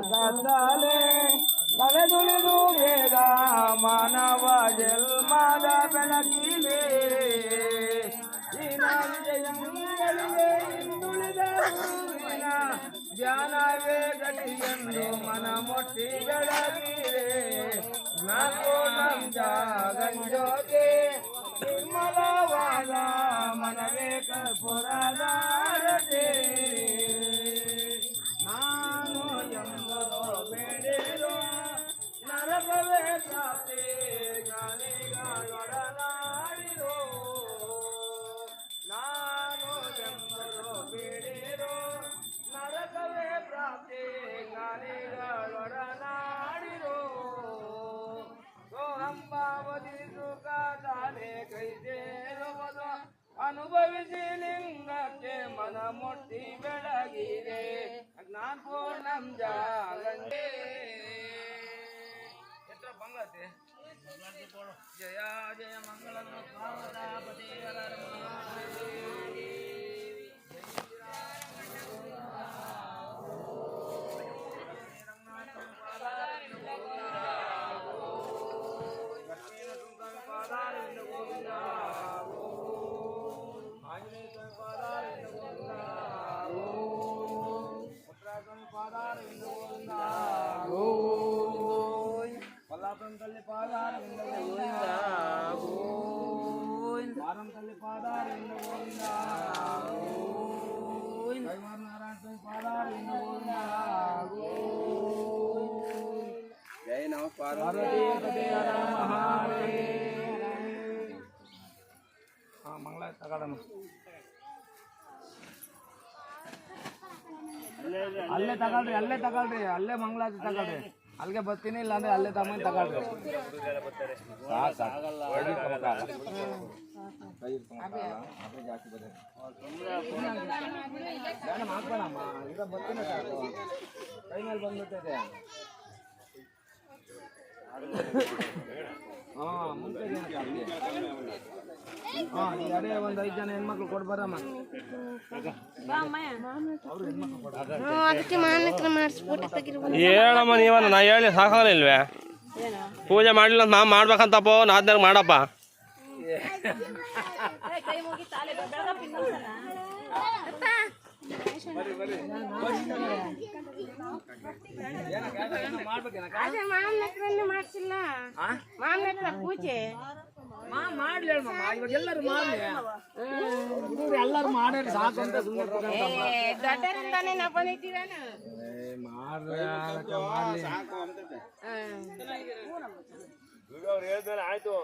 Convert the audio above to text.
ಕಂದಲೆ ಕಳೆದುಳಿದು ಬೇಗ ಮಾನವ ಜನ್ಮದ ಬೆಳಕಿಲೆ ವಿಜಯಂಗಳಿಗೆ ಹಿಂದುಳಿದ ಗುರುವಿನ ಧ್ಯಾನವೇ ಗತಿಯೆಂದು ಮನ ಮುಟ್ಟಿ ಬೆಳಗಿರೆ ಜ್ಞಾನೋನಂಜ ಗಂಜೋತೆ ನಿರ್ಮಲವಾದ ಮನವೇ ಕರ್ಪುರದಾರತೆ ನಾನು ಎಂಬುದು ಬೇಡಿರೋ ನರಕವೇ ಪ್ರಾಪ್ತಿ ಜ್ಞಾನಿಗಳೊಡನಾಡಿರೋ ನಾನು ಎಂಬುದು ಬೇಡಿರೋ ನರಕವೇ ಪ್ರಾಪ್ತಿ ಜ್ಞಾನಿಗಳೊಡನಾಡಿರೋ ಸೋಹಂಬಾವಧಿ ಸುಖದಾನೆ ಕೈ ಸೇರುವುದು ಅನುಭವಿಸಿ ಲಿಂಗಕ್ಕೆ ಮನ ಮುಟ್ಟಿ ಬೆಳಗಿದೆ ಜ್ಞಾನ ಪೂರ್ಣಂ ಜಾಗಂಗೆ ಎತ್ರ ಬಂಗತೆ ಜಯ ಜಯ ಮಂಗಳ ಪಾರ್ವತಿ తల్లి పాదారవింద గోవింద వారం తల్లి పాదారవింద గోవింద నారాయణ తల్లి పాదారవింద గోవింద జయ నమ పార్వతీ మంగళ తగడమ్మ ಅಲ್ಲೇ ತಗೊಳ್ರಿ ಅಲ್ಲೇ ಮಂಗಳಾರತಿ ತಗೊಳ್ರಿ ಅಲ್ಲಿಗೆ ಬರ್ತೀನಿ ಇಲ್ಲ ಅಂದ್ರೆ ಅಲ್ಲೇ ತಗೊಂಡು ತಗೊಳ್ರಿ ಮಾಡ್ಬೇಡಮ್ಮ ಈಗ ಬರ್ತೀನಿ ಸಾಕು ಕೈ ಮೇಲೆ ಬಂದ್ಬಿಟ್ಟಿದೆ ಮುಂಚೆ ಅದೇ ಒಂದು 5 ಜನ ಹೆಣ್ಮಕ್ಳು ಕೊಡ್ಬಾರಮ್ಮ ಹೇಳಮ್ಮ ನೀವ ನಾ ಹೇಳಿ ಸಾಕಾಗಲಿಲ್ವೇ ಪೂಜೆ ಮಾಡಲಿಲ್ಲ ನಾವು ಮಾಡ್ಬೇಕಂತಪ್ಪ ನಾದ್ನಾಗ ಮಾಡಪ್ಪ ಮಾಡ್ಸಿಲ್ಲ ಪೂಜೆ ಮಾಡ್ಲಿ ಇವಾಗ ಎಲ್ಲರೂ ಮಾಡ್ಲಿ ಎಲ್ಲರೂ ಮಾಡ್ರಿ ಸಾಕು ಅಂತ ದೊಡ್ಡರಿಂದಾನೆ ನಾ ಬಂದಿದ್ದೀರ ಮಾಡ್ಲಿ ಆಯ್ತು